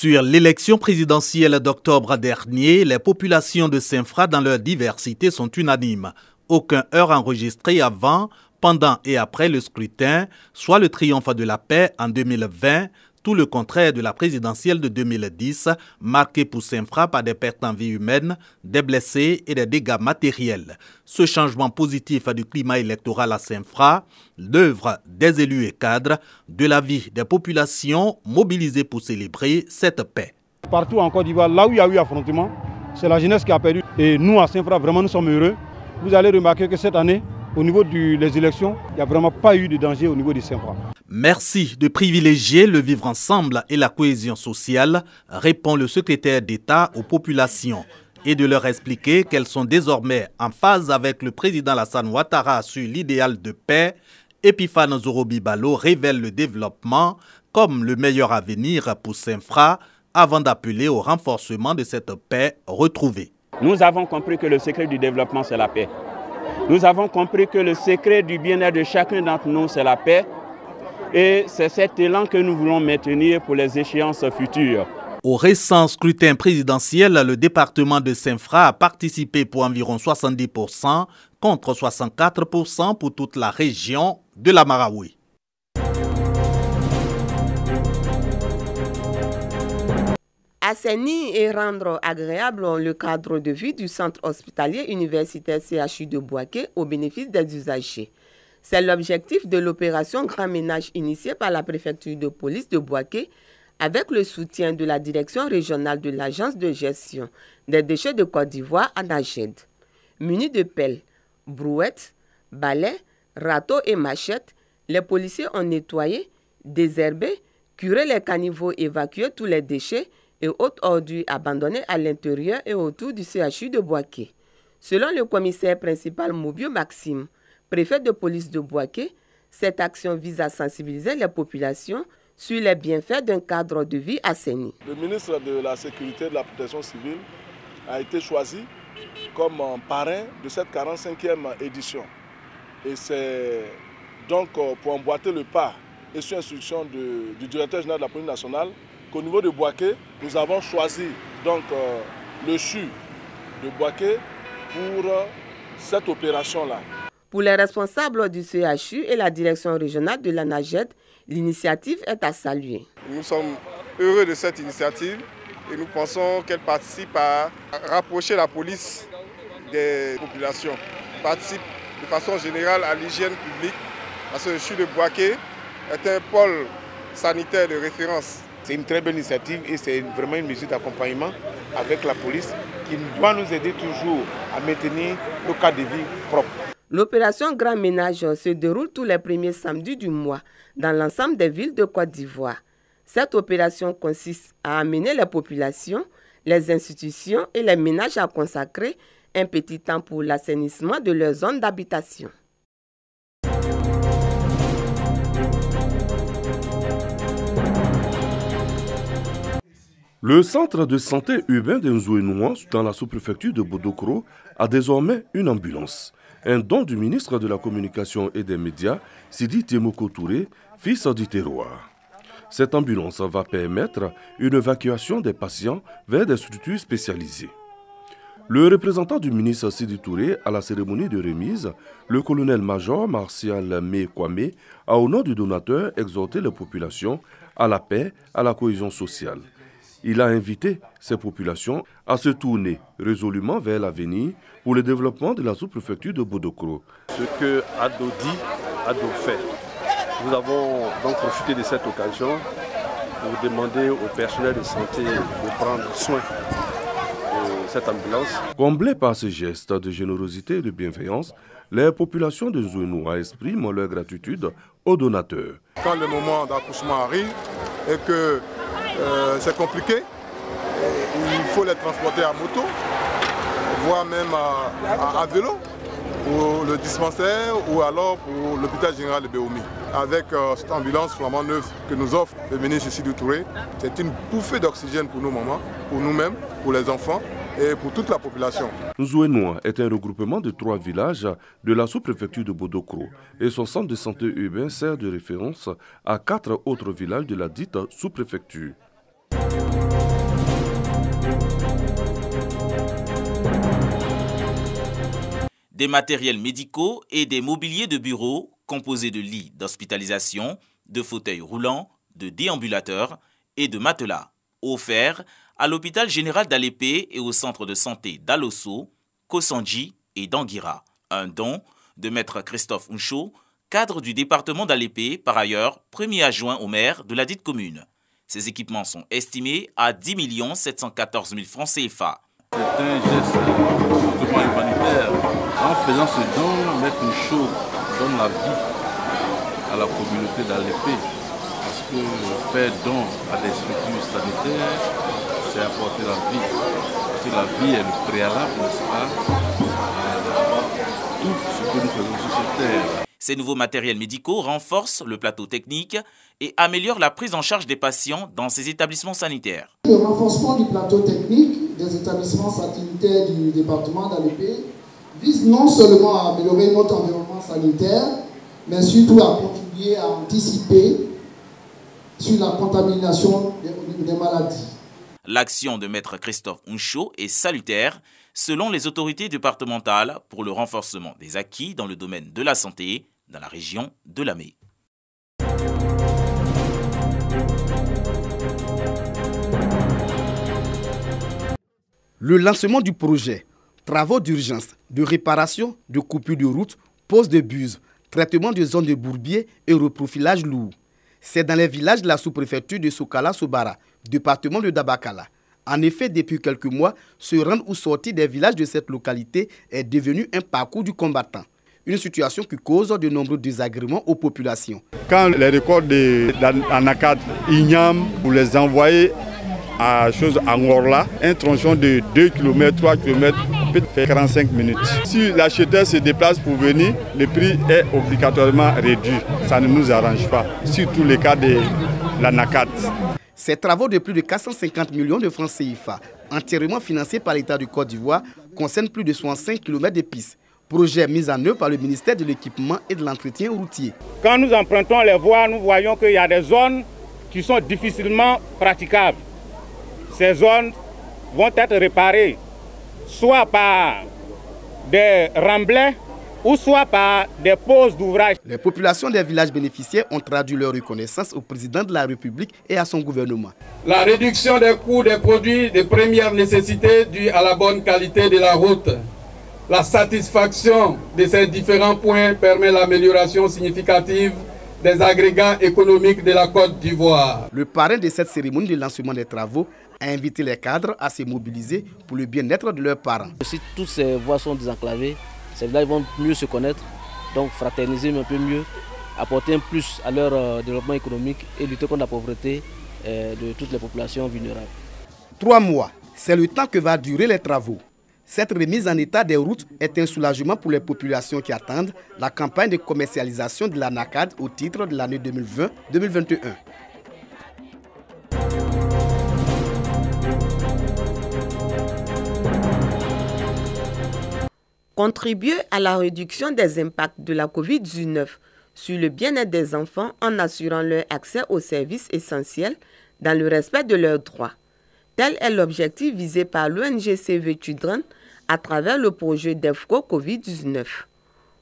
Sur l'élection présidentielle d'octobre dernier, les populations de Saint-Fra dans leur diversité sont unanimes. Aucun heurt enregistré avant, pendant et après le scrutin, soit le triomphe de la paix en 2020, tout le contraire de la présidentielle de 2010, marquée pour Saint-Fra par des pertes en vie humaine, des blessés et des dégâts matériels. Ce changement positif du climat électoral à Saint-Fra, l'œuvre des élus et cadres, de la vie des populations mobilisées pour célébrer cette paix. Partout en Côte d'Ivoire, là où il y a eu affrontement, c'est la jeunesse qui a perdu. Et nous, à Saint-Fra, vraiment, nous sommes heureux. Vous allez remarquer que cette année, au niveau des élections, il n'y a vraiment pas eu de danger au niveau de Saint-Fra. Merci de privilégier le vivre ensemble et la cohésion sociale, répond le secrétaire d'État aux populations, et de leur expliquer qu'elles sont désormais en phase avec le président Alassane Ouattara sur l'idéal de paix. Epiphane Zorobi-Balo révèle le développement comme le meilleur avenir pour Saint-Fra avant d'appeler au renforcement de cette paix retrouvée. Nous avons compris que le secret du développement, c'est la paix. Nous avons compris que le secret du bien-être de chacun d'entre nous, c'est la paix. Et c'est cet élan que nous voulons maintenir pour les échéances futures. Au récent scrutin présidentiel, le département de Saint-Fra a participé pour environ 70% contre 64% pour toute la région de la Marawi. Assainir et rendre agréable le cadre de vie du centre hospitalier universitaire CHU de Bouaké au bénéfice des usagers. C'est l'objectif de l'opération Grand Ménage initiée par la préfecture de police de Bouaké avec le soutien de la direction régionale de l'agence de gestion des déchets de Côte d'Ivoire à Najed. Munis de pelles, brouettes, balais, râteaux et machettes, les policiers ont nettoyé, désherbé, curé les caniveaux, évacué tous les déchets et autres ordures abandonnées à l'intérieur et autour du CHU de Bouaké. Selon le commissaire principal Moubio Maxime, préfet de police de Bouaké, cette action vise à sensibiliser les populations sur les bienfaits d'un cadre de vie assaini. Le ministre de la Sécurité et de la Protection civile a été choisi comme parrain de cette 45e édition. Et c'est donc pour emboîter le pas et sur instruction du directeur général de la police nationale qu'au niveau de Bouaké, nous avons choisi donc le CHU de Bouaké pour cette opération-là. Pour les responsables du CHU et la direction régionale de la Najed, l'initiative est à saluer. Nous sommes heureux de cette initiative et nous pensons qu'elle participe à rapprocher la police des populations, participe de façon générale à l'hygiène publique, parce que le CHU de Bouaké est un pôle sanitaire de référence. C'est une très belle initiative et c'est vraiment une mesure d'accompagnement avec la police qui doit nous aider toujours à maintenir nos cas de vie propres. L'opération Grand Ménage se déroule tous les premiers samedis du mois dans l'ensemble des villes de Côte d'Ivoire. Cette opération consiste à amener les populations, les institutions et les ménages à consacrer un petit temps pour l'assainissement de leur zone d'habitation. Le centre de santé urbain de Nzouénoua, dans la sous-préfecture de Bodokro, a désormais une ambulance. Un don du ministre de la Communication et des Médias, Sidi Temoko Touré, fils du terroir. Cette ambulance va permettre une évacuation des patients vers des structures spécialisées. Le représentant du ministre Sidi Touré à la cérémonie de remise, le colonel-major Martial Kwame, a au nom du donateur exhorté les populations à la paix, à la cohésion sociale. Il a invité ces populations à se tourner résolument vers l'avenir pour le développement de la sous-préfecture de Bodokro. Ce que Ado dit, Ado fait. Nous avons donc profité de cette occasion pour demander au personnel de santé de prendre soin de cette ambulance. Comblés par ce geste de générosité et de bienveillance, les populations de Nzouénoua expriment leur gratitude aux donateurs. Quand le moment d'accouchement arrive et que c'est compliqué, il faut les transporter à moto, voire même à vélo, pour le dispensaire ou alors pour l'hôpital général de Béoumi. Avec cette ambulance flambant neuve que nous offre le ministre Sidi Touré, c'est une bouffée d'oxygène pour nos mamans, pour nous-mêmes, pour les enfants et pour toute la population. Nzouénoua est un regroupement de 3 villages de la sous-préfecture de Bodokro et son centre de santé urbain sert de référence à 4 autres villages de la dite sous-préfecture. des matériels médicaux et des mobiliers de bureau composés de lits d'hospitalisation, de fauteuils roulants, de déambulateurs et de matelas, offerts à l'hôpital général d'Alépé et au centre de santé d'Alosso, Kosandji et d'Anguira. Un don de maître Christophe Uncho, cadre du département d'Alépé, par ailleurs premier adjoint au maire de la dite commune. Ces équipements sont estimés à 10 714 000 francs CFA. C'est un geste hautement humanitaire. En faisant ce don, maître Uncho donne la vie à la communauté d'Alépé. Parce que faire don à des structures sanitaires, c'est apporter la vie. Parce que la vie est le préalable, n'est-ce pas, à tout ce que nous faisons sur cette terre. Ces nouveaux matériels médicaux renforcent le plateau technique et améliorent la prise en charge des patients dans ces établissements sanitaires. Le renforcement du plateau technique des établissements sanitaires du département d'Alépé vise non seulement à améliorer notre environnement sanitaire, mais surtout à contribuer à anticiper sur la contamination des maladies. L'action de maître Christophe Uncho est salutaire selon les autorités départementales pour le renforcement des acquis dans le domaine de la santé dans la région de Lamé. Le lancement du projet, travaux d'urgence, de réparation, de coupure de route, pose de buse, traitement de zones de bourbier et reprofilage lourd. C'est dans les villages de la sous-préfecture de Sokala-Sobara, département de Dabakala. En effet, depuis quelques mois, se rendre ou sortir des villages de cette localité est devenu un parcours du combattant. Une situation qui cause de nombreux désagréments aux populations. Quand les records de l'Anakat Ignam, vous les envoyez à Ngorla, un tronçon de 2 km, 3 km peut faire 45 minutes. Si l'acheteur se déplace pour venir, le prix est obligatoirement réduit. Ça ne nous arrange pas, surtout le cas de l'Anakat. Ces travaux de plus de 450 millions de francs CFA, entièrement financés par l'État du Côte d'Ivoire, concernent plus de 65 km de pistes. Projet mis en œuvre par le ministère de l'Équipement et de l'Entretien routier. Quand nous empruntons les voies, nous voyons qu'il y a des zones qui sont difficilement praticables. Ces zones vont être réparées soit par des remblais ou soit par des pauses d'ouvrage. Les populations des villages bénéficiaires ont traduit leur reconnaissance au président de la République et à son gouvernement. La réduction des coûts des produits de première nécessité due à la bonne qualité de la route. La satisfaction de ces différents points permet l'amélioration significative des agrégats économiques de la Côte d'Ivoire. Le parrain de cette cérémonie de lancement des travaux a invité les cadres à se mobiliser pour le bien-être de leurs parents. Si toutes ces voies sont désenclavées, ces villages vont mieux se connaître, donc fraterniser un peu mieux, apporter un plus à leur développement économique et lutter contre la pauvreté de toutes les populations vulnérables. 3 mois, c'est le temps que va durer les travaux. Cette remise en état des routes est un soulagement pour les populations qui attendent la campagne de commercialisation de l'ANACAD au titre de l'année 2020-2021. Contribuer à la réduction des impacts de la COVID-19 sur le bien-être des enfants en assurant leur accès aux services essentiels dans le respect de leurs droits. Tel est l'objectif visé par l'ONG Save Children à travers le projet DEFCO COVID-19.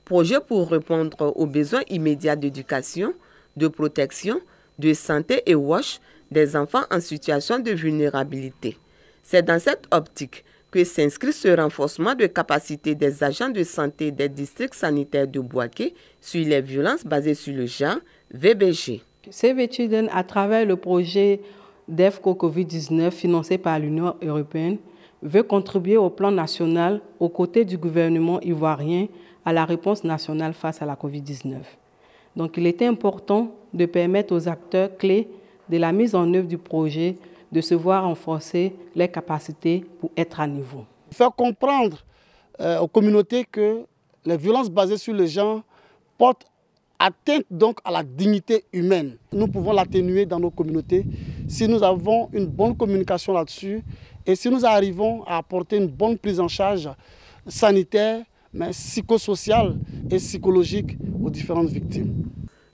Projet pour répondre aux besoins immédiats d'éducation, de protection, de santé et WASH des enfants en situation de vulnérabilité. C'est dans cette optique que s'inscrit ce renforcement de capacité des agents de santé des districts sanitaires de Bouaké sur les violences basées sur le genre, VBG. Save Children, à travers le projet DEFCO COVID-19 financé par l'Union européenne, veut contribuer au plan national aux côtés du gouvernement ivoirien à la réponse nationale face à la COVID-19. Donc il était important de permettre aux acteurs clés de la mise en œuvre du projet de se voir renforcer les capacités pour être à niveau. Faire comprendre aux communautés que les violences basées sur le genre portent atteinte donc à la dignité humaine. Nous pouvons l'atténuer dans nos communautés si nous avons une bonne communication là-dessus et si nous arrivons à apporter une bonne prise en charge sanitaire, mais psychosociale et psychologique aux différentes victimes.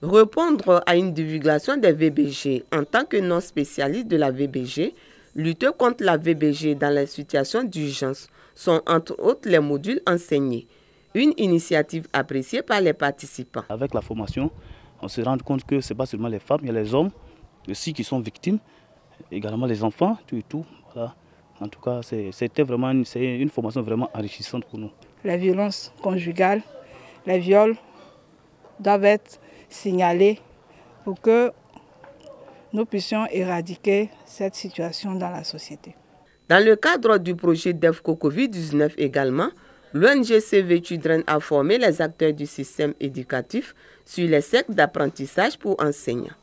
Répondre à une divulgation des VBG en tant que non spécialiste de la VBG, lutter contre la VBG dans les situations d'urgence sont entre autres les modules enseignés. Une initiative appréciée par les participants. Avec la formation, on se rend compte que ce n'est pas seulement les femmes, il y a les hommes aussi qui sont victimes, également les enfants, tout et tout. Voilà. En tout cas, c'était vraiment une formation vraiment enrichissante pour nous. Les violences conjugales, les viols doivent être signalés pour que nous puissions éradiquer cette situation dans la société. Dans le cadre du projet DEFCO Covid-19 également, l'ONG CV Children a formé les acteurs du système éducatif sur les cercles d'apprentissage pour enseignants.